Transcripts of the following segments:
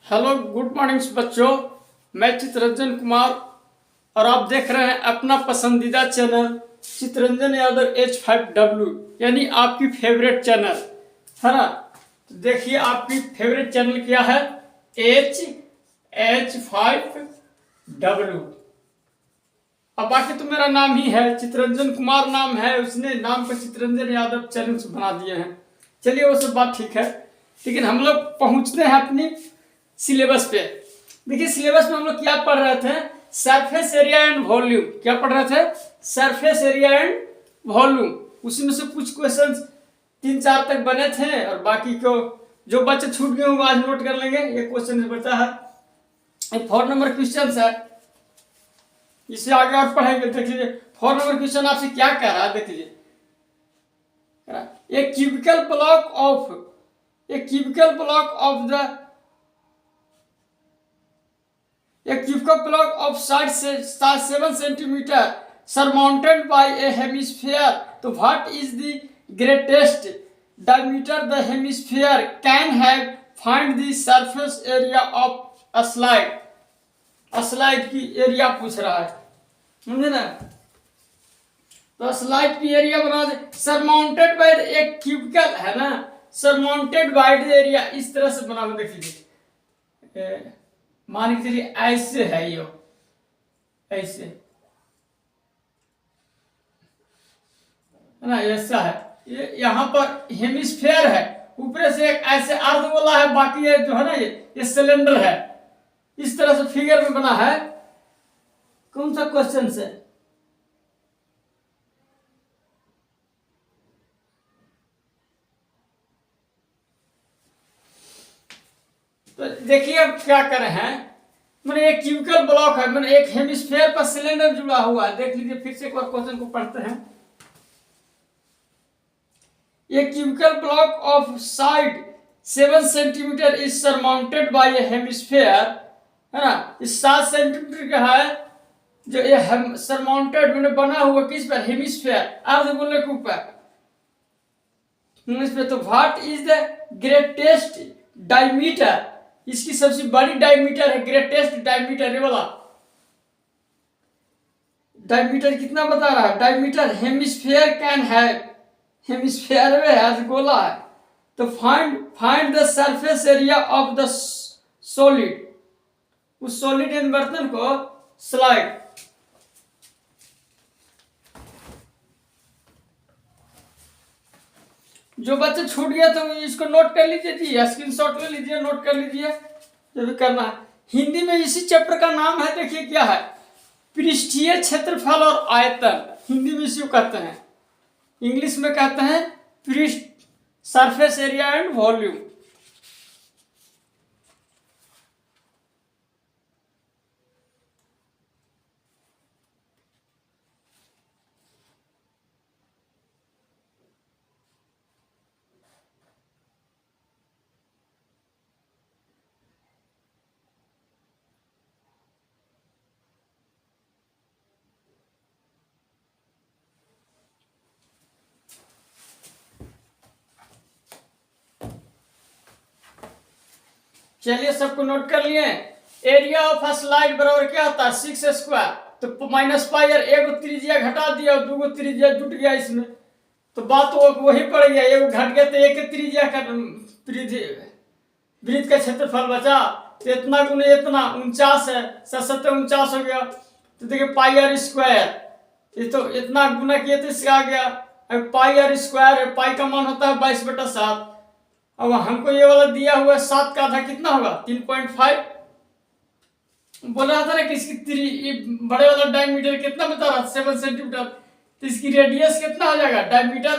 Hello good morning बच्चों। मैं चितरंजन कुमार और आप देख रहे हैं अपना पसंदीदा चैनल चितरंजन यादव H5W, यानी आपकी फेवरेट चैनल है ना। तो देखिए आपकी फेवरेट चैनल क्या है, H5W। अब बाकी तो मेरा नाम ही है, चितरंजन कुमार नाम है, उसने नाम को चितरंजन यादव चैनल से बना दिए हैं। चलिए वो सब बात ठीक है, लेकिन हम लोग पहुंचते हैं अपनी सिलेबस पे। देखिए सिलेबस में हम लोग क्या पढ़ रहे थे, सरफेस एरिया एंड वॉल्यूम। क्या पढ़ रहे थे, सरफेस एरिया एंड वॉल्यूम। उसी में से कुछ क्वेश्चंस 3-4 तक बने थे और बाकी को जो बच्चे छूट गए होंगे आज नोट कर लेंगे। ये क्वेश्चन बचा है, 4 नंबर क्वेश्चन है, इससे आगे और पढ़ेंगे। देख लीजिए 4 नंबर क्वेश्चन आपसे क्या कह रहा है, देख लीजिए। A cubical block of A cubical block of size 7 centimeter surmounted by a hemisphere. So what is the greatest diameter the hemisphere can have? Find the surface area of a slide. Slide की area पूछ रहा है, समझे ना। तो slide की area बना दे, surmounted bye एक क्यूबिकल है ना, सरमाउंटेड बाय द एरिया। इस तरह से बना हुआ देख लीजिए, मान के चलिए ऐसे है, ये ऐसे है ना, ऐसा है। ये यहाँ पर हेमिस्फेयर है, ऊपर से एक ऐसे अर्धगोला है, बाकी ये जो है ना ये सिलेंडर है। इस तरह से फिगर में बना है। कौन सा क्वेश्चन से, तो देखिए अब क्या कर रहे हैं, मैंने एक क्यूबिकल ब्लॉक है, मैंने एक हेमिस्फेयर पर सिलेंडर जुड़ा हुआ है। देख लीजिए फिर से एक बार क्वेश्चन को पढ़ते हैं। A cubical block of side 7 centimetre is surmounted by A hemisphere, है ना। इस 7 सेंटीमीटर का है जो ये सरमाउंटेड मैंने बना हुआ किस पर, हेमिस्फेयर, अर्धगोले के ऊपर। तो what is the greatest diameter, इसकी सबसे बड़ी डायमीटर है, ग्रेटेस्ट डायमीटर। ये वाला डायमीटर कितना बता रहा है, डायमीटर हेमिस्फेयर कैन है, हेमिस्फेयर में अर्धगोला है। तो find the surface area of the solid, उस सॉलिड इन बर्तन को स्लाइड। जो बच्चे छूट गया तो इसको नोट कर लीजिए जी, स्क्रीनशॉट ले लीजिए, नोट कर लीजिए जो भी करना है। हिंदी में इसी चैप्टर का नाम है, देखिए क्या है, पृष्ठीय क्षेत्रफल और आयतन। हिंदी में इसी को कहते हैं, इंग्लिश में कहते हैं पृष्ठ, सरफेस एरिया एंड वॉल्यूम। चलिए सबको नोट कर लिए। एरिया ऑफ अ स्लाइड बराबर क्या होता है, 6 स्क्वायर। तो माइनस पाई और एक त्रिज्या घटा दिया और 2 त्रिज्या जुट गया इसमें, तो बात तो वही पड़ गया। एक घट गया तो एक त्रिज्या का वृत्त का क्षेत्रफल बचा, तो इतना गुने इतना 49 है, 7 49 हो गया। तो देखिए पाई आर स्क्वायर, ये तो इतना गुना किया तो इसका आ गया। अब पाई आर स्क्वायर है, पाई का मान होता है 22/7। अब हमको ये वाला दिया हुआ 7 का आधा कितना होगा, 3.5। बोल रहा था ना कि इसकी बड़े वाला डायमीटर कितना बता रहा, 7 सेंटीमीटर। तो इसकी रेडियस कितना हो जाएगा, डायमीटर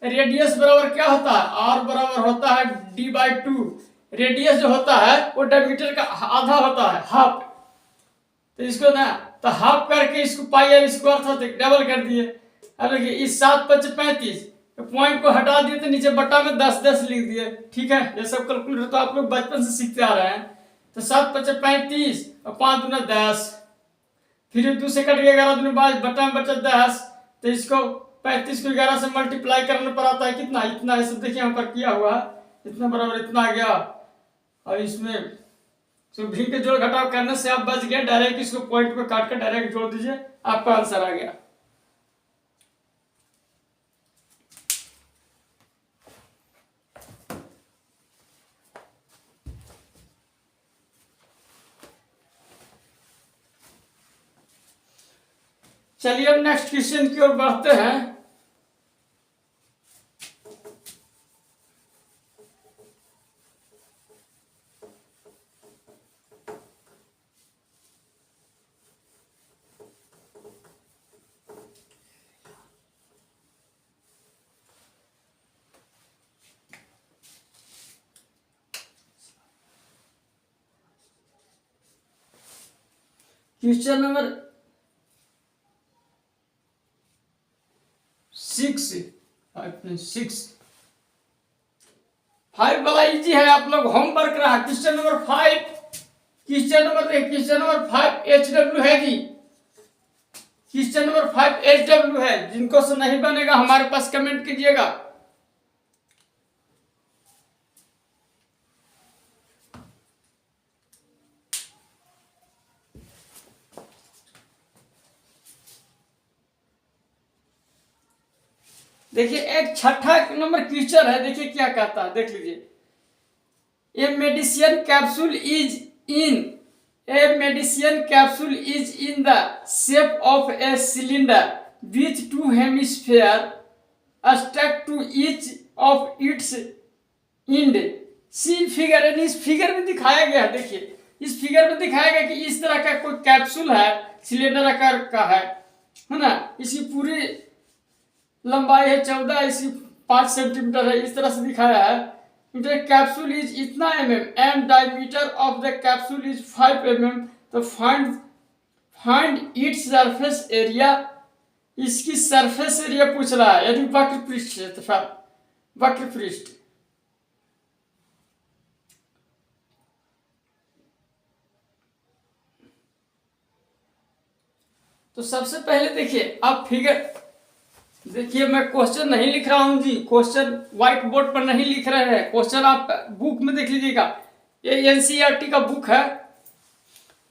रेडियस बराबर क्या होता है, आर बराबर होता है d/2। रेडियस जो होता है वो डायमीटर का आधा होता है, हाफ। तो इसको ना तो हाफ करके इसको पाई आर स्क्वायर था, डबल कर दिए। अब देखिए इस 7×5 = 35, पॉइंट को हटा दिए तो नीचे बटा में 10 लिख दिए। ठीक है, ये सब कैलकुलेटर तो आप लोग बचपन से सीखते आ रहे हैं। तो 7×5 = 35 और 5 × 10, फिर 2 से कट गया, 11 × 22, बटा में बचा 10। तो इसको 35 को 11 से मल्टीप्लाई करने पर आता है कितना, इतना। ये सब देखिए यहाँ पर किया हुआ है, इतना बराबर इतना आ गया। और इसमें तो भी के जोड़ घटाव करने से आप बच गए, डायरेक्ट इसको पॉइंट पे काट कर डायरेक्ट जोड़ दीजिए, आपका आंसर आ गया। चलिए अब नेक्स्ट क्वेश्चन की ओर बढ़ते हैं। क्वेश्चन नंबर 6 5 वाला इजी है, आप लोग होमवर्क रहा। Question number 5, question number 5 HW है जी। क्वेश्चन नंबर 5 HW है, जिनको से नहीं बनेगा हमारे पास कमेंट कीजिएगा। देखिए एक छठा नंबर क्वेश्चन है, देखिए क्या कहता है, देख लीजिए। A medicine capsule is in the shape of a cylinder with 2 hemisphere stuck to each of its end. See figure, यानी इस फिगर में दिखाया गया है, देखिए इस फिगर में दिखाया गया कि इस तरह का कोई कैप्सूल है, सिलेंडर आकार का है ना। इसकी पूरी लंबाई है 14, इसकी 5 सेंटीमीटर है, इस तरह से दिखाया है। कैप्सूल इज इतना and diameter of the capsule is 5 तो फाइंड इट्स सरफेस एरिया। इसकी सरफेस एरिया पूछ रहा है, यानी वक्र पृष्ठ क्षेत्रफल, वक्र पृष्ठ। तो सबसे पहले देखिए आप फिगर, देखिए मैं क्वेश्चन नहीं लिख रहा हूं जी, क्वेश्चन व्हाइट बोर्ड पर नहीं लिख रहे हैं, क्वेश्चन आप बुक में देख लीजिएगा। ये एनसीईआरटी का बुक है,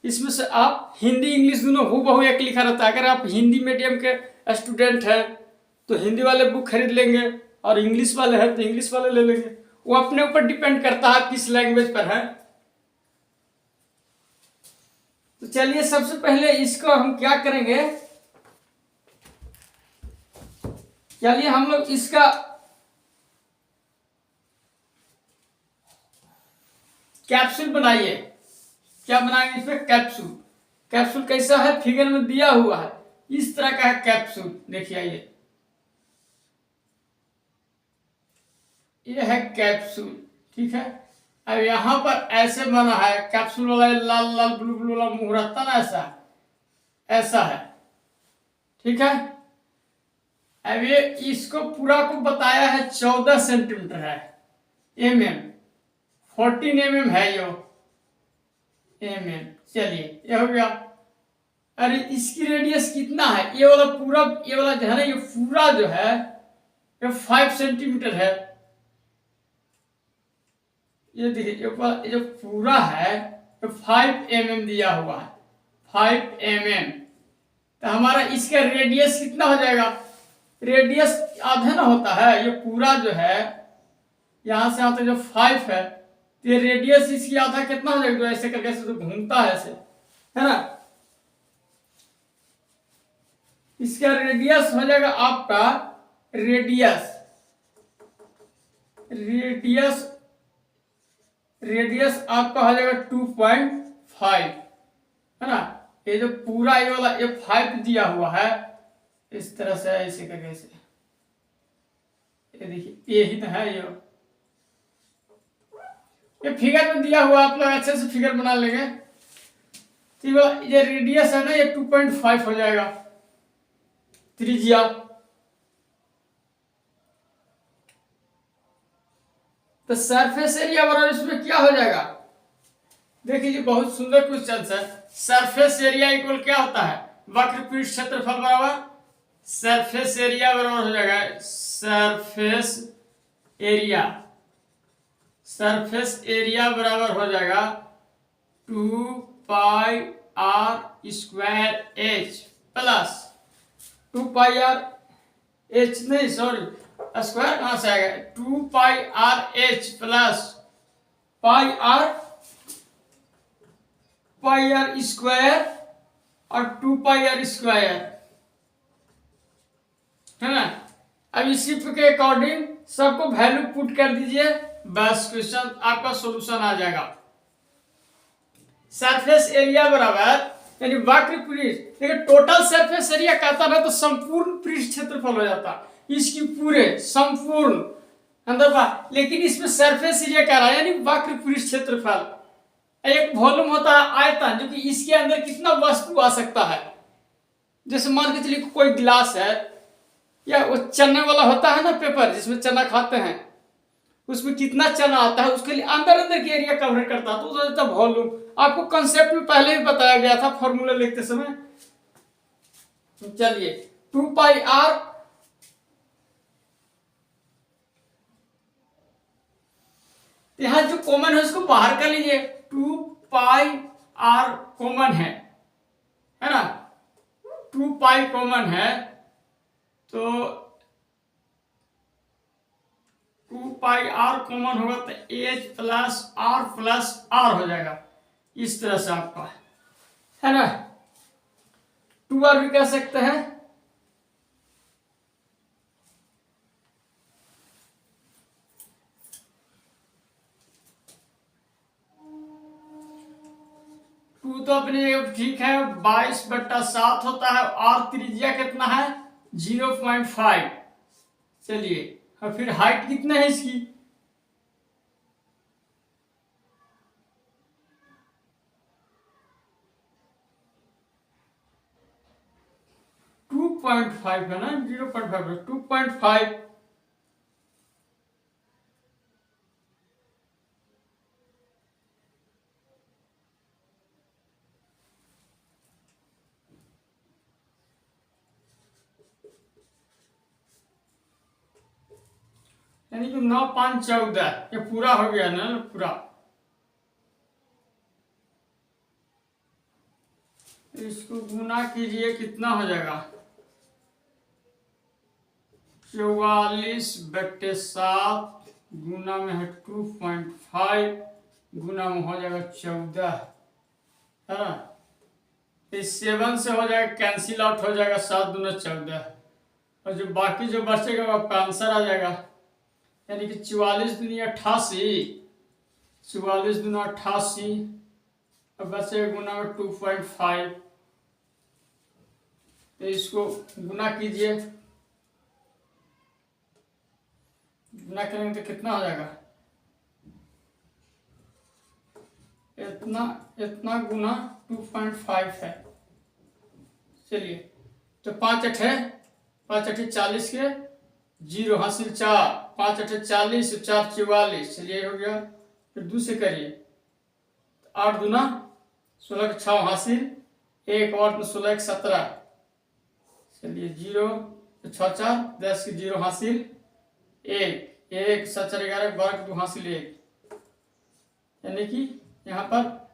इसमें से आप हिंदी इंग्लिश दोनों हूबहू एक लिखा रहता है। अगर आप हिंदी मीडियम के स्टूडेंट हैं तो हिंदी वाले बुक खरीद लेंगे, और इंग्लिश वाले हैं तो इंग्लिश वाले ले लेंगे, वो अपने ऊपर डिपेंड करता है किस लैंग्वेज पर है। तो चलिए सबसे पहले इसको हम क्या करेंगे, चलिए हम लोग इसका कैप्सूल बनाइए। क्या बनाएंगे इसमें, कैप्सूल। कैप्सूल कैसा है, फिगर में दिया हुआ है, इस तरह का है कैप्सूल। देखिए ये है कैप्सूल, ठीक है। अब यहां पर ऐसे बना है कैप्सूल वाला, लाल लाल ब्लू ब्लू वाला मुंह रहता ना, ऐसा है, ठीक है। अब ये इसको पूरा को बताया है 14 सेंटीमीटर है, mm 14 mm है यो, mm। चलिए ये हो गया। अरे इसकी रेडियस कितना है, ये वाला पूरा, ये वाला जो है ना, ये पूरा जो है ये 5 सेंटीमीटर है। ये देखिए ये जो पूरा है ये 5 mm दिया हुआ है, 5 mm। तो हमारा इसका रेडियस कितना हो जाएगा, रेडियस आधा ना होता है, ये पूरा जो है यहां से आता जो 5 है, तो ये रेडियस इसकी आधा कितना हो जाएगा, जो ऐसे करके ऐसे तो घूमता है ऐसे, है ना। इसका रेडियस हो जाएगा आपका, रेडियस आपका हो जाएगा 2.5, है ना। ये जो पूरा ये वाला ये 5 दिया हुआ है, इस तरह से ऐसे करके ऐसे, ये देखिए यही तो है। ये फिगर में दिया हुआ, आप लोग अच्छे से फिगर बना लेंगे। तो ये रेडियस है ना, ये 2.5 हो जाएगा त्रिज्या। तो सरफेस एरिया बराबर इसमें क्या हो जाएगा, देखिए बहुत सुंदर क्वेश्चन है। सरफेस एरिया इक्वल क्या होता है, वक्र पृष्ठ क्षेत्रफल बराबर सरफेस एरिया बराबर हो जाएगा, सरफेस एरिया बराबर हो जाएगा 2πr² प्लस 2πr(h) नहीं सॉरी स्क्वायर कहाँ से आएगा 2πr(h) प्लस पाई आर और 2πr² है ना। अब इसी के अकॉर्डिंग सबको वैल्यू पुट कर दीजिए, बस क्वेश्चन आपका सॉल्यूशन आ जाएगा। सरफेस एरिया बराबर यानी वक्र पृष्ठ, देखिए टोटल सरफेस एरिया कहता है तो संपूर्ण पृष्ठ क्षेत्रफल हो जाता, इसकी पूरे संपूर्ण अंदर बाहर, लेकिन इसमें सरफेस एरिया कह रहा है यानी वक्र पृष्ठ क्षेत्रफल। एक वॉल्यूम होता है आयतन, जो कि इसके अंदर कितना वस्तु आ सकता है। जैसे मान के चलिए कोई गिलास है, या वो चने वाला होता है ना पेपर जिसमें चना खाते हैं, उसमें कितना चना आता है, उसके लिए अंदर अंदर की एरिया कवर करता है, तो वो होता है वॉल्यूम। आपको कंसेप्ट में पहले भी बताया गया था फॉर्मूला लिखते समय। चलिए 2πr यहां जो कॉमन है उसको बाहर कर लीजिए, 2πr कॉमन है ना, 2π कॉमन है तो 2πr कॉमन होगा तो h प्लस r हो जाएगा। इस तरह से आपका है ना, 2r भी कह सकते हैं। टू तो अपनी ठीक है, 22/7 होता है, और त्रिज्या कितना है 0.5। चलिए और फिर हाइट कितना है इसकी 2.5 है ना, 0.5 है 2.5। यानी कि 9 5 14, ये पूरा हो गया ना पूरा। इसको गुना कीजिए, कितना हो जाएगा 44/7 गुना में है 2.5 गुना में हो जाएगा 14 है ना। इस 7 से हो जाएगा कैंसिल आउट हो जाएगा, 7 दूना 14, और जो बाकी जो बचेगा वो आपका आंसर आ जाएगा। यानी कि 44 दूनी 88, 44 दूना 88 और बचेगा गुना में 2.5। तो इसको गुना कीजिए, गुना करेंगे तो कितना हो जाएगा, इतना गुना 2.5 है। चलिए तो 5 8 40 के 0 हासिल 4, 5 8 40 4 44। चलिए हो गया, फिर 2 से करिए, 8 दूना 16 के 6 हासिल 1 और 16 के 17। चलिए 0 6 4 10 के 0 हासिल 1 1 7 4 11 12 के 2 हासिल 1। यानी कि यहाँ पर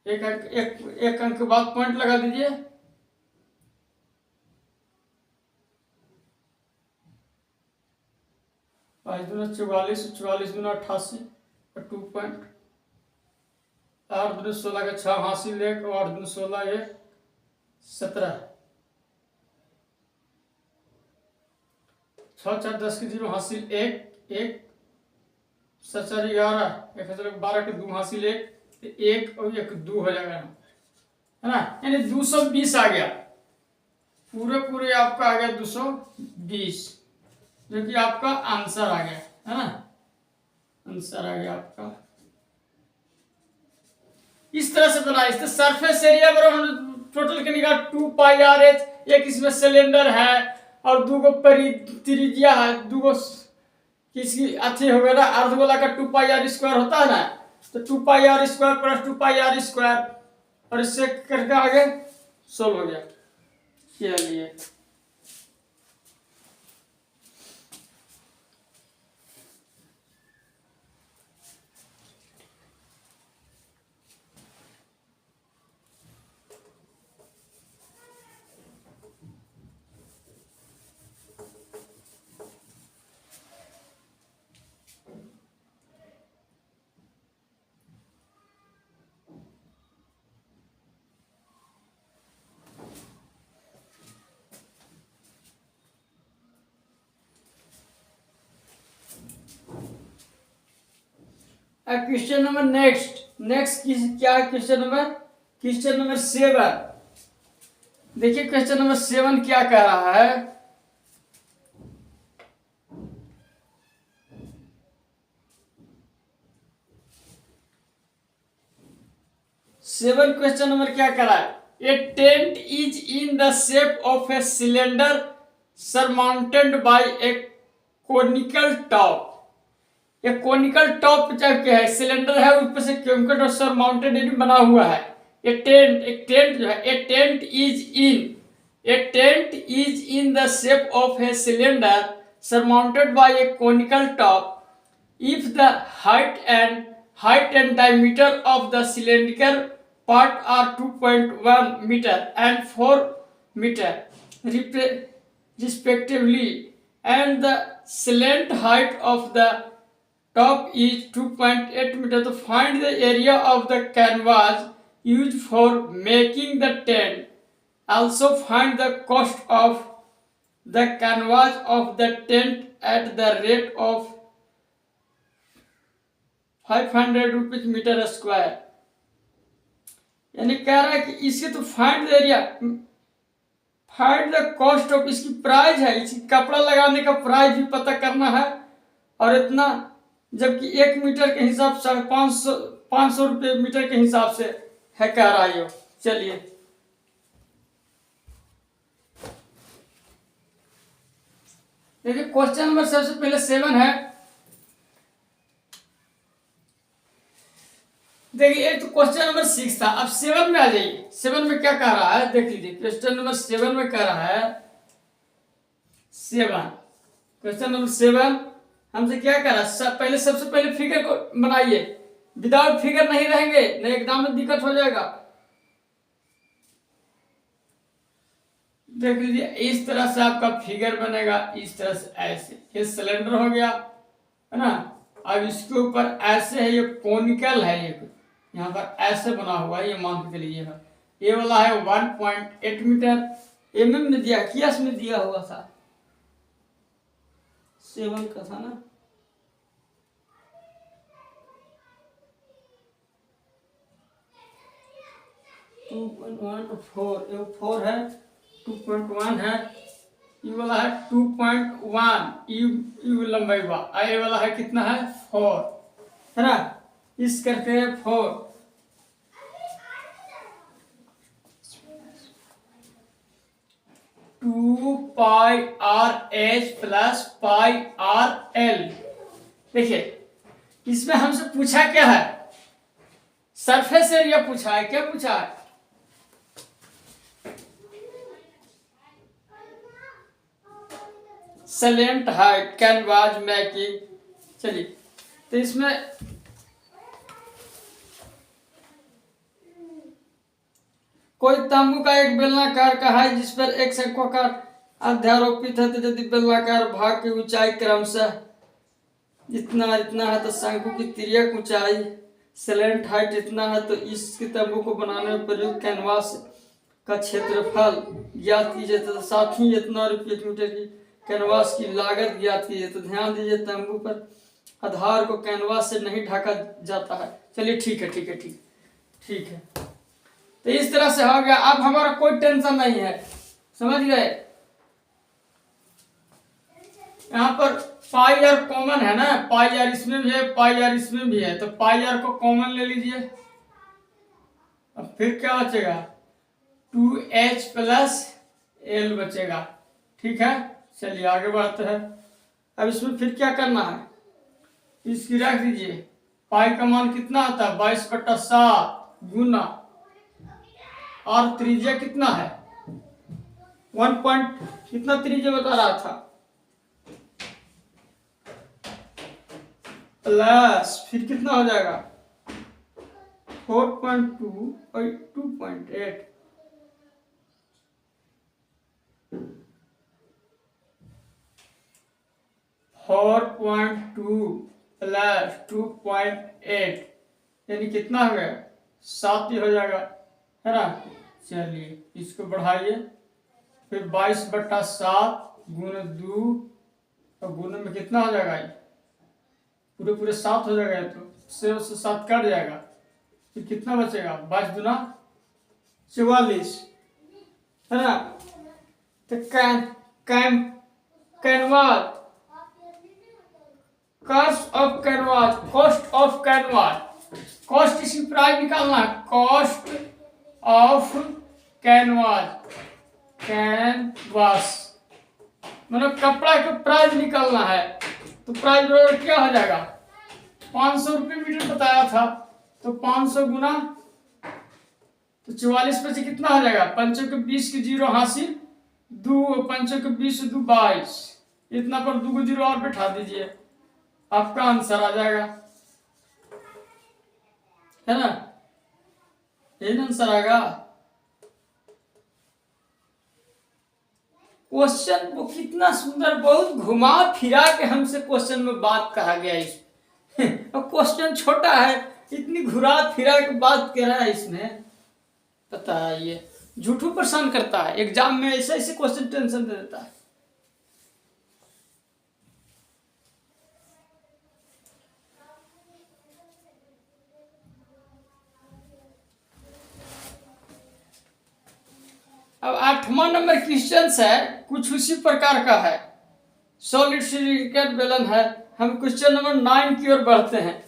एक अंक के बाद पॉइंट लगा दीजिए। पाँच दूना 44, 44 दूना 88 और 2 पॉइंट, 8 दूना 16 के 6 हासिल 1 और 8 दूना 16 1 17, 6 4 10 के 0 हासिल 1 1 7 4 11 1 12 के 2 हासिल 1 1 और 1 2 हो जाएगा है ना। यानी 220 आ गया, पूरे आपका आ गया 220, जो कि आपका आंसर आ गया है ना। आंसर आ गया आपका इस तरह से बना। इस सरफेस एरिया बराबर टोटल के निकाल 2πr(h), एक इसमें सिलेंडर है और 2 त्रिज्या है, 2 किसकी अच्छी हो गया ना, अर्धगोला का 2πr² होता है ना, तो 2πr² प्लस 2πr², और इससे करके आगे सोल्व हो गया। चलिए अब क्वेश्चन नंबर नेक्स्ट क्या है? Question number 7। देखिए क्वेश्चन नंबर 7 क्या कह रहा है। क्वेश्चन नंबर क्या कह रहा है? A tent is in the shape of a cylinder surmounted by a conical top. ये कोनिकल टॉप टाइप के है, सिलेंडर है, ऊपर से कोनिकल सरमाउंटेड बना हुआ है। एक टेंट जो है, a tent is in the shape of a cylinder surmounted by a conical top. If the height and diameter of the cylindrical part are 2.1 meter and 4 meter respectively, and the slant height of the top is 2.8 meter, to find the area of the canvas used for making the tent. Also find the cost of the canvas of the tent at the rate of 500 rupees meter square. यानी कह रहा है कि इसके तो find the area, find the cost of, इसकी price है, इसकी कपड़ा लगाने का प्राइस भी पता करना है। और इतना, जबकि 1 मीटर के हिसाब से 500 रुपये मीटर के हिसाब से है कह रहा है। चलिए देखिए क्वेश्चन नंबर सबसे पहले 7 है। देखिए एक तो क्वेश्चन नंबर 6 था, अब 7 में आ जाइए। 7 में क्या कह रहा है देख लीजिए। क्वेश्चन नंबर 7 में कह रहा है, क्वेश्चन नंबर 7 हमसे क्या कह रहा है? पहले सबसे पहले फिगर को बनाइए, विदाउट फिगर नहीं रहेंगे, नहीं एग्जाम में दिक्कत हो जाएगा। देख लीजिए इस तरह से आपका फिगर बनेगा, इस तरह से ऐसे, ये सिलेंडर हो गया है ना। अब इसके ऊपर ऐसे है, ये कोनिकल है, ये यहाँ पर ऐसे बना हुआ है, ये मान के चलिए। ये वाला है 1.8 मीटर। एमएम में दिया, कियास में दिया हुआ था, 7 का था ना। टू 4 है, 2.1 है, ये वाला है 2.1, यू लंबाई हुआ। ये वाला है कितना है 4 है ना। इस करके 4 2 pi R H plus pi R L. देखिए इसमें हमसे पूछा क्या है? सरफेस एरिया पूछा है। क्या पूछा है? सलेंट हाइट कैनवास मेकिंग। चलिए तो इसमें कोई तंबू का एक बेलनाकार का है जिस पर एक शंक्वाकार अध्यारोपित है, तो यदि बेलनाकार भाग की ऊंचाई क्रमशः जितना इतना है, तो शंकु की तिर्यक ऊंचाई सलेंट हाइट इतना है, तो इसके तंबू को बनाने में प्रयुक्त कैनवास का क्षेत्रफल ज्ञात कीजिए, तो साथ ही इतना रुपये मीटर की कैनवास की लागत ज्ञात कीजिए। तो ध्यान दीजिए तंबू पर आधार को कैनवास से नहीं ढका जाता है। चलिए ठीक है। तो इस तरह से हो गया। अब हमारा कोई टेंशन नहीं है, समझ गए। यहाँ पर पाई आर कॉमन है ना, पाई आर इसमें भी है, पाई आर इसमें भी है, तो पाई आर को कॉमन ले लीजिए। अब फिर क्या बचेगा? 2h प्लस एल बचेगा। ठीक है, चलिए आगे बढ़ते हैं। अब इसमें फिर क्या करना है? इसकी रख दीजिए। पाई का मान कितना आता है? 22/7 गुना, और त्रिज्या कितना है? 1 पॉइंट कितना त्रिज्या बता रहा था, प्लस फिर कितना हो जाएगा? 4.2 और 2.8। प्लस 2.8 यानी कितना हो गया? 7 ही हो जाएगा, है ना। चलिए इसको बढ़ाइए, फिर 22/7 गुना 2, और गुना में कितना हो जाएगा? ये पूरे 7 हो जाएगा। तो से 7 कट जाएगा, फिर कितना बचेगा? 22 दूना 44, है ना। तो canvas, cost of canvas, cost of canvas, cost इसकी प्राइस निकालना है, कॉस्ट ऑफ कैनवास, कैनवास मतलब कपड़ा का प्राइस निकालना है। तो प्राइस बराबर क्या हो जाएगा? 500 रुपये मीटर बताया था, तो 500 गुना तो 44 पे से कितना हो जाएगा? 5 के 20 के 0 हासिल, 2 5 के 20 2 22, इतना पर 2 को 0 और बैठा दीजिए, आपका आंसर आ जाएगा, है ना। यही आंसर आएगा। क्वेश्चन वो कितना सुंदर, बहुत घुमा फिरा के हमसे क्वेश्चन में बात कहा गया इसमें। और क्वेश्चन छोटा है, इतनी घुरा फिरा के बात कह रहा है इसमें, पता है ये झूठू परेशान करता है, एग्जाम में ऐसे ऐसे क्वेश्चन टेंशन दे देता है। अब 8वां नंबर क्वेश्चन है, कुछ उसी प्रकार का है, सॉलिड सिलिकॉन बेलन है। हम क्वेश्चन नंबर 9 की ओर बढ़ते हैं।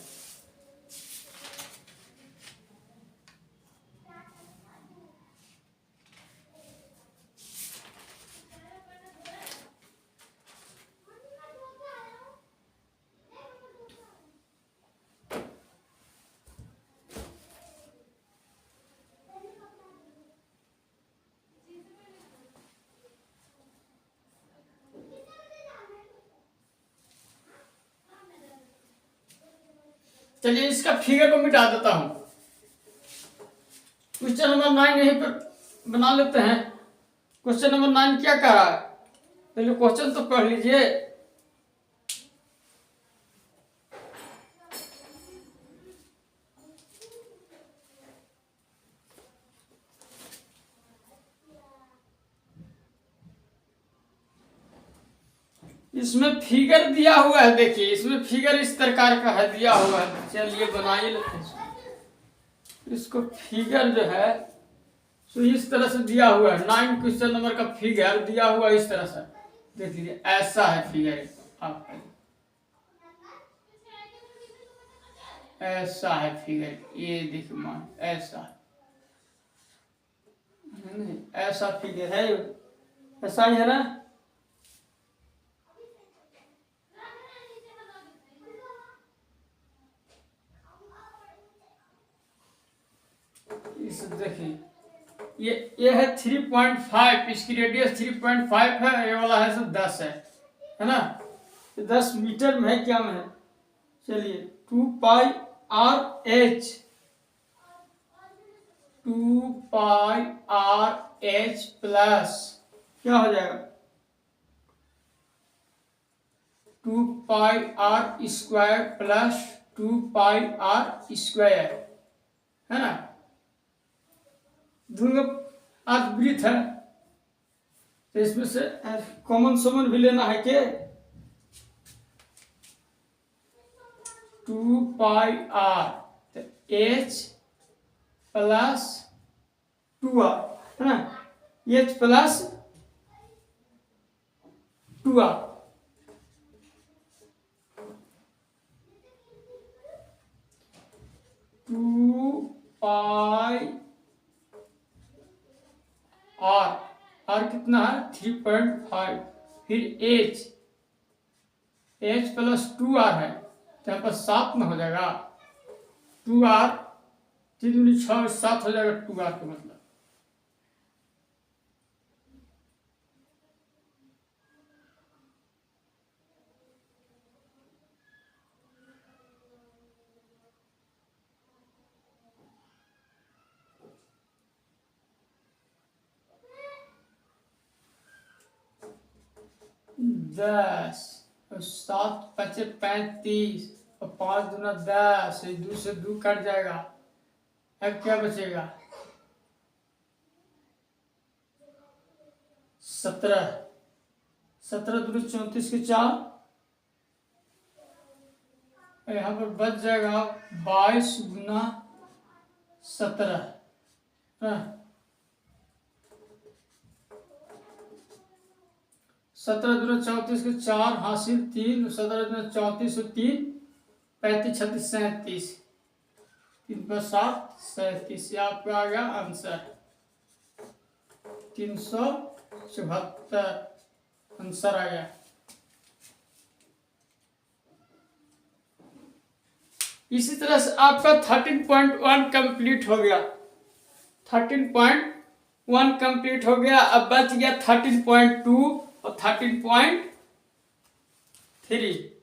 चलिए इसका फिगर को मिटा देता हूं। क्वेश्चन नंबर 9 यहीं पर बना लेते हैं। क्वेश्चन नंबर 9 क्या कह रहा है? पहले क्वेश्चन तो पढ़ लीजिए। इसमें फिगर दिया हुआ है, देखिए इसमें फिगर इस प्रकार का है, दिया हुआ है। चलिए बनाइए लेते हैं इसको। फिगर जो है तो इस तरह से दिया हुआ है। 9 क्वेश्चन नंबर का फिगर दिया हुआ है इस तरह से, देख लीजिए ऐसा है फिगर। आप ऐसा है फिगर, ये देखिए मान ऐसा नहीं, ऐसा फिगर है, ऐसा ही है ना। इस देखिए ये है 3.5, इसकी रेडियस 3.5 है, ये वाला है सब 10 है ना। 10 मीटर में है, क्या में है? चलिए 2πr/h, 2πr/h प्लस क्या हो जाएगा? 2πr² प्लस 2πr², है ना। दोनों अर्धवृत्त है, तो इसमें से कॉमन सोमन भी लेना है के 2πr/h प्लस 2r, है ना। h प्लस 2r, r कितना है? 3.5, फिर h प्लस 2r है, तो यहाँ पर 7 में हो जाएगा। 2r 3 दूनी 6, 7 हो जाएगा 2r का मतलब। दस और 7 5 35 और 5 दूना 10, 2 से 2 कट जाएगा। अब क्या बचेगा? 17, 17 दूनी 34 के 4, यहाँ पर बच जाएगा 22 गुना 17। 17 दूना 34 के 4 हासिल 3, 17 दूना 34 और 3 35 36 37, 3 पर 7 37। ये आपका आ गया आंसर 374 आंसर आ गया। इसी तरह से आपका 13.1 कंप्लीट हो गया। 13.1 कंप्लीट हो गया। अब बच गया 13.2 और 13.3।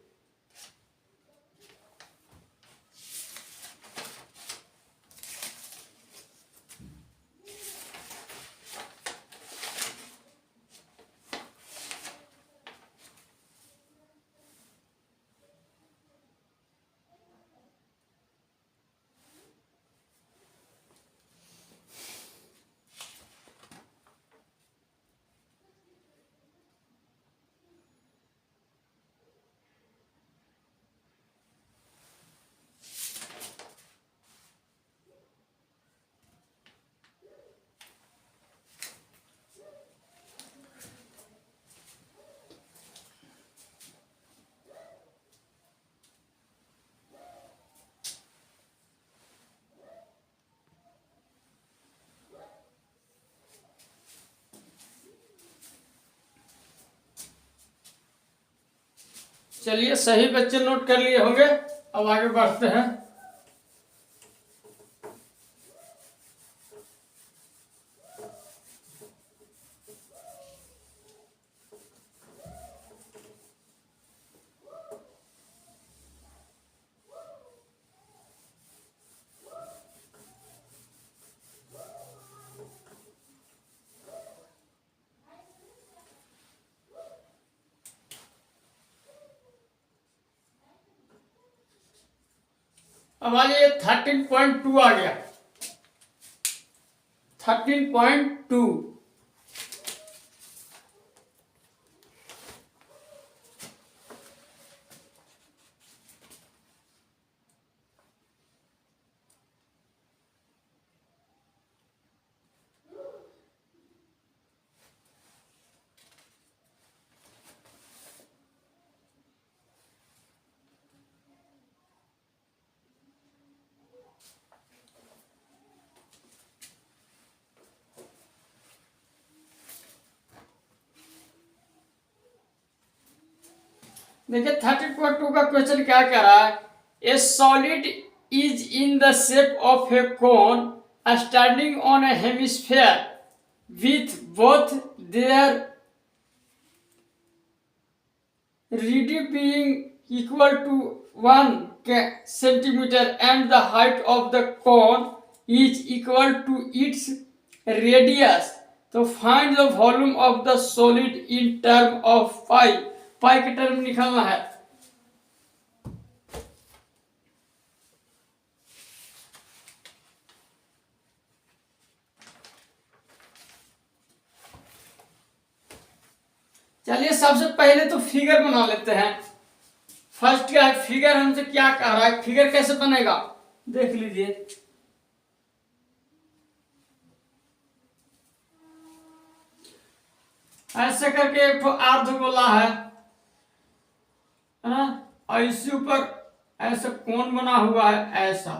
चलिए सही बच्चे नोट कर लिए होंगे। अब आगे बढ़ते हैं। अब आ जाइए 13.2 आ गया। 13.2 देखिए 13.2 का क्वेश्चन क्या कह रहा है। ए solid is in the shape of A cone standing on A hemisphere with both there radius being equal to 1 centimeter and the height of the cone is equal to its radius. तो find the volume of the solid in term of pi. पाई के term निकालना है। चलिए सबसे पहले तो figure बना लेते हैं। फर्स्ट क्या है, फिगर हमसे क्या कह रहा है, फिगर कैसे बनेगा देख लीजिए। ऐसे करके एक तो अर्धगोला है ना, और इसी ऊपर ऐसा कोण बना हुआ है ऐसा,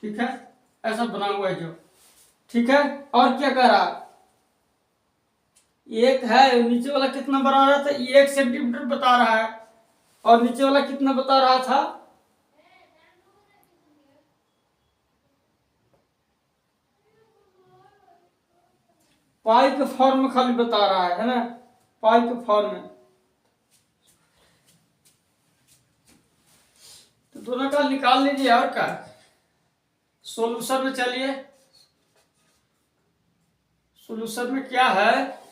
ठीक है, ऐसा बना हुआ है जो, ठीक है। और क्या कह रहा है, एक है नीचे वाला कितना बना रहा था, 1 सेंटीमीटर बता रहा है, और नीचे वाला कितना बता रहा था, पाई के फॉर्म में खाली बता रहा है ना, पाई के फॉर्म में। तो दोनों का निकाल लीजिए। और का सोल्यूशन में चलिए, सोल्यूशन में क्या है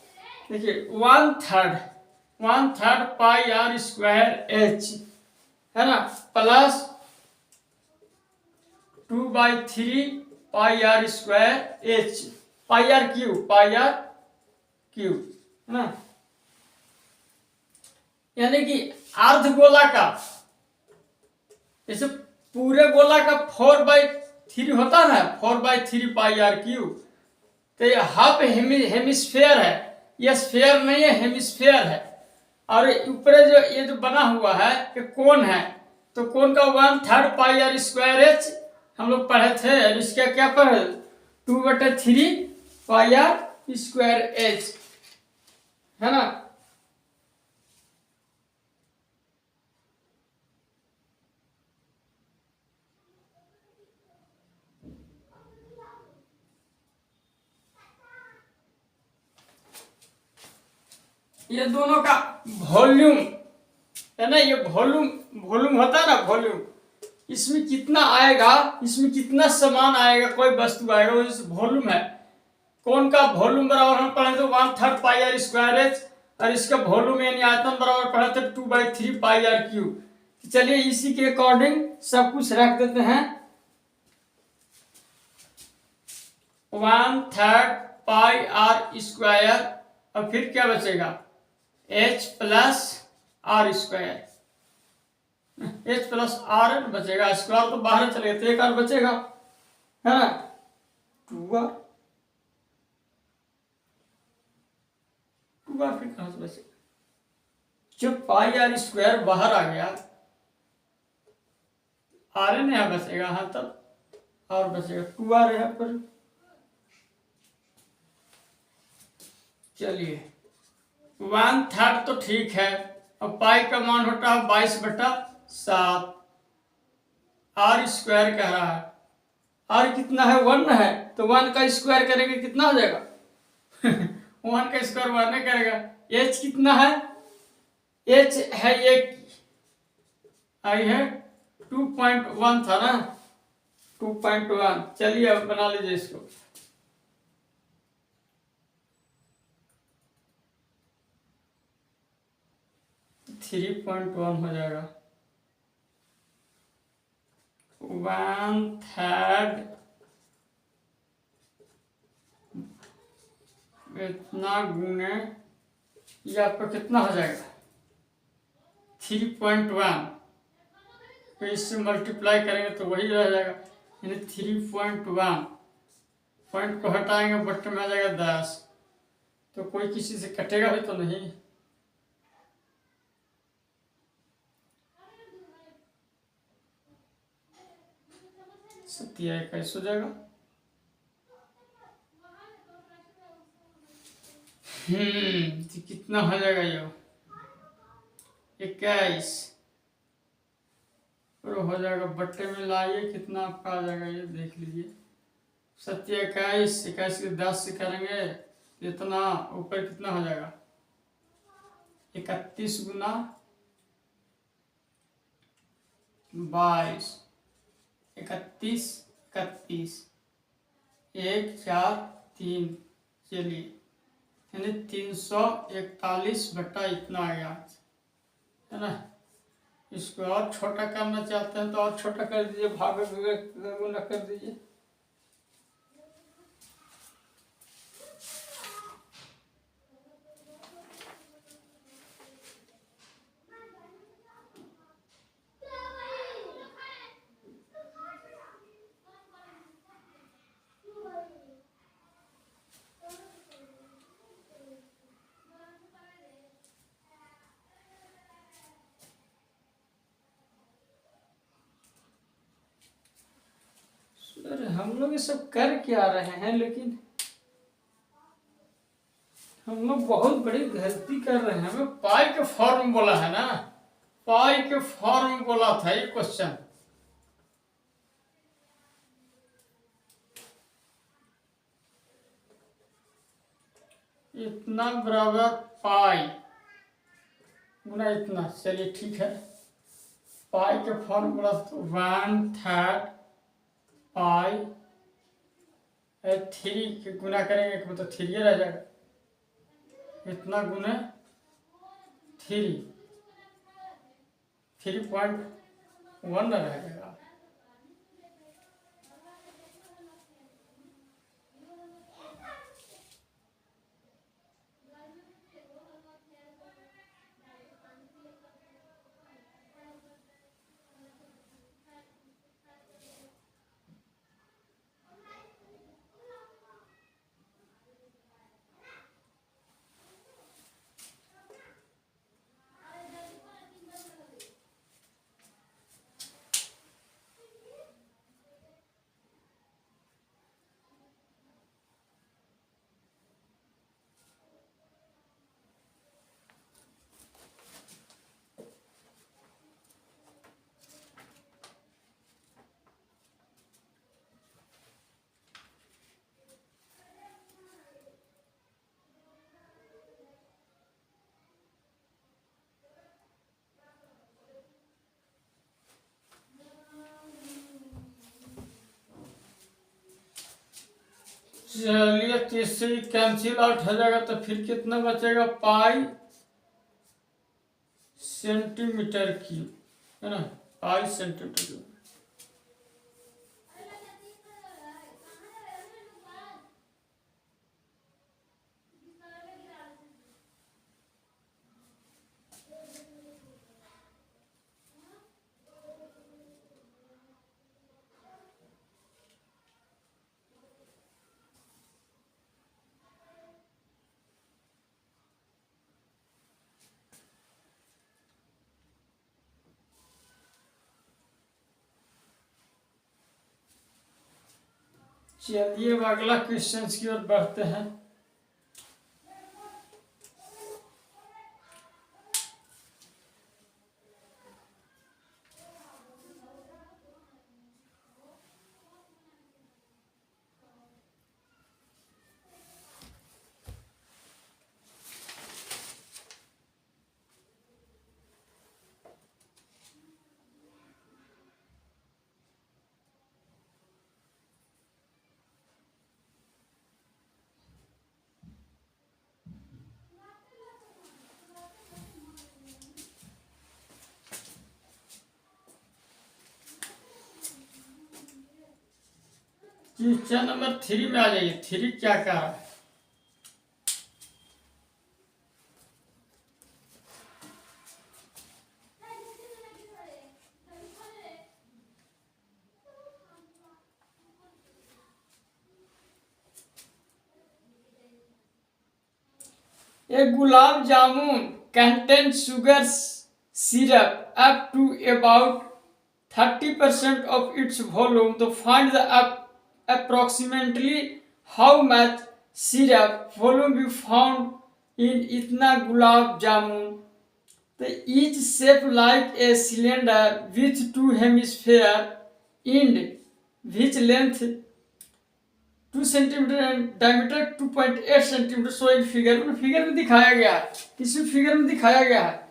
देखिए, 1/3 पाई आर स्क्वायर एच है ना, plus 2/3 pi R square H, pi R cube है ना। यानी कि अर्धगोला का जैसे पूरे गोला का 4/3 होता है ना, 4/3 पाई आर क्यू। तो ये हाफ हेमिस्फेयर है, ये स्फेयर नहीं है, हेमिस्फेयर है। और ऊपर जो ये जो बना हुआ है ये कोन है, तो कोन का 1/3 पाई आर स्क्वायर एच हम लोग पढ़े थे। और इसका क्या पढ़े, 2/3 पाई आर स्क्वायर एच, है ना। ये दोनों का वॉल्यूम है ना, ये वॉल्यूम वॉल्यूम होता है ना, वॉल्यूम। इसमें कितना आएगा, इसमें कितना सामान आएगा, कोई वस्तु आएगा, वो वॉल्यूम है। कौन का वॉल्यूम बराबर हम पढ़े तो 1/3 पाई आर स्क्वायर एच, और इसका वॉल्यूम यानी आयतन बराबर पढ़े थे 2/3 पाई आर क्यू। चलिए इसी के अकॉर्डिंग सब कुछ रख देते हैं। 1/3 पाई आर स्क्वायर, और फिर क्या बचेगा, H plus R square, H plus R बचेगा, स्क्वायर तो बाहर चलेगा तो एक आर बचेगा, है ना। 2r, 2r फिर कहां से बचेगा, जब पाई आर स्क्वायर बाहर आ गया, आर एन यहाँ बचेगा, हाँ तब और बचेगा 2r यहाँ पर। चलिए 1/3 तो ठीक है, अब पाई का मान होता है 22/7, आर स्क्वायर कह रहा है, आर कितना है 1 है, तो 1 का स्क्वायर करेंगे कितना हो जाएगा 1 का स्क्वायर 1 करेगा। एच कितना है, एच है एक, आई है 2.1 था ना, 2.1। चलिए अब बना लीजिए इसको, 3.1 हो जाएगा। 1/3 इतना गुने, ये आपका कितना हो जाएगा 3.1, तो इससे मल्टीप्लाई करेंगे तो वही रह जाएगा, यानी 3.1, पॉइंट को हटाएंगे बट्टे में आ जाएगा 10, तो कोई किसी से कटेगा भी तो नहीं। सत्या 21 हो जाएगा। तो कितना हो जाएगा ये 21, और हो जाएगा बट्टे में लाइए कितना आपका आ जाएगा ये देख लीजिए। 27, 21 के 10 से करेंगे इतना, ऊपर कितना हो जाएगा 31 गुना 22, 31 31, 1 4 3, चलिए यानी 341 बट्टा इतना आ गया, है ना। इसको और छोटा करना चाहते हैं तो और छोटा कर दीजिए, भाग गुना कर दीजिए। अरे हम लोग ये सब कर क्या रहे हैं, लेकिन हम लोग बहुत बड़ी गलती कर रहे हैं। हमें पाई के फॉर्म बोला है ना, पाई के फॉर्म बोला था ये क्वेश्चन। इतना बराबर पाई गुना इतना, चलिए ठीक है। पाई के फॉर्मूला तो 1/3 पाई 3 के गुना करेंगे मतलब 3 रह जाएगा, इतना गुने 3.1 रह जाएगा। चलिए, तो इससे कैंसिल आउट हो जाएगा, तो फिर कितना बचेगा? पाई सेंटीमीटर क्यूब, है ना, पाई सेंटीमीटर क्यूब। चलिए, अब अगला क्वेश्चन की ओर बढ़ते हैं। क्वेश्चन नंबर 3 में आ जाइए। 3 क्या कह रहा है? A gulab jamun contains sugar syrup up to about 30% of its volume. To find the approximately how much syrup volume be found in itna gulab jamun. Each shape like a cylinder with two hemispheres end, which length 2 centimetre and diameter 2.8 centimetre. So in figure में दिखाया गया है। इसी figure में दिखाया गया है।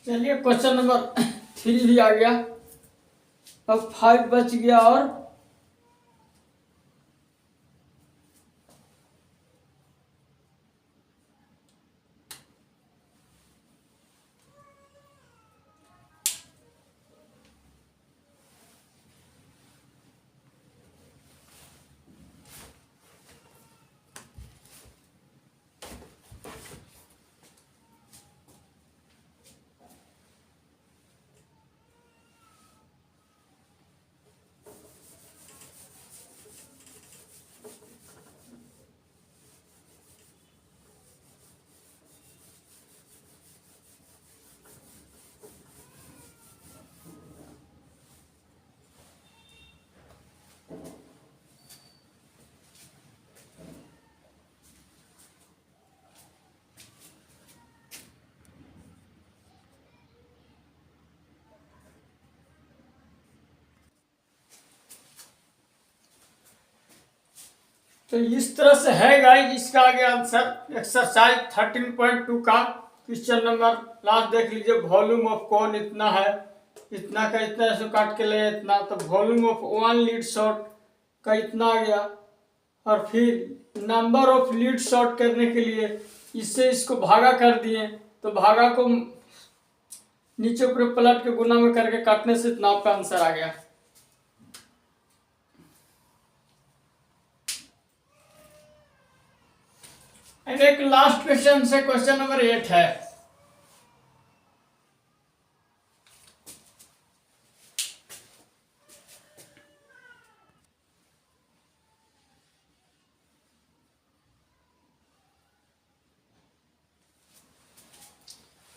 चलिए क्वेश्चन नंबर 3 भी आ गया। अब 5 बच गया और तो इस तरह से है गाइस। इसका आगे आंसर एक्सरसाइज 13.2 का क्वेश्चन नंबर लास्ट देख लीजिए। वॉल्यूम ऑफ कौन इतना है, इतना का इतना ऐसे काट के ले इतना, तो वॉल्यूम ऑफ 1 लीड शॉट का इतना आ गया। और फिर नंबर ऑफ लीड शॉट करने के लिए इससे इसको भागा कर दिए, तो भागा को नीचे ऊपर पलट के गुना में करके काटने से इतना आपका आंसर आ गया। एक लास्ट क्वेश्चन से क्वेश्चन नंबर 8 है।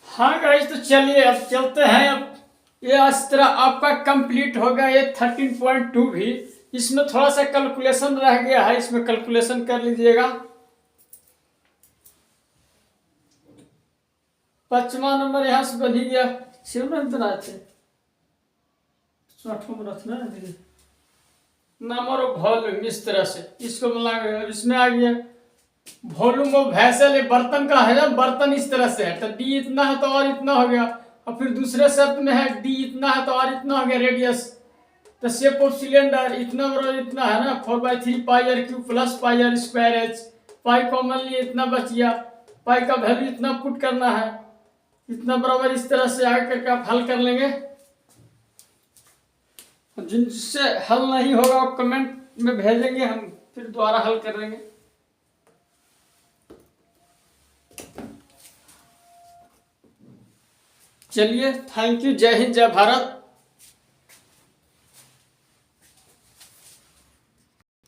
हाँ गाइस, तो चलिए अब चलते हैं। अब ये इस तरह आपका कंप्लीट हो गया ये 13.2 भी। इसमें थोड़ा सा कैलकुलेशन रह गया है, इसमें कैलकुलेशन कर लीजिएगा। 5वां नंबर यहाँ से बन ही गया। 6 बनाए थे, 8वां बना था ना नंबर ऑफ वॉल्यूम। इस तरह से इसको मिला, इसमें आ गया वॉल्यूम ऑफ वेसल। बर्तन का है ना, बर्तन इस तरह से है तो डी इतना है तो और इतना हो गया। और फिर दूसरे शर्त में है डी इतना है तो और इतना हो गया रेडियस। तो शेप ऑफ सिलेंडर इतना बराबर इतना है ना, 4/3 pi R cube plus pi R square H. Pi common लिए इतना बच गया, पाई का वैल्यू इतना पुट करना है, इतना बराबर। इस तरह से आगे करके आप हल कर लेंगे। जिनसे हल नहीं होगा वो कमेंट में भेजेंगे, हम फिर दोबारा हल कर लेंगे। चलिए, थैंक यू। जय हिंद, जय भारत।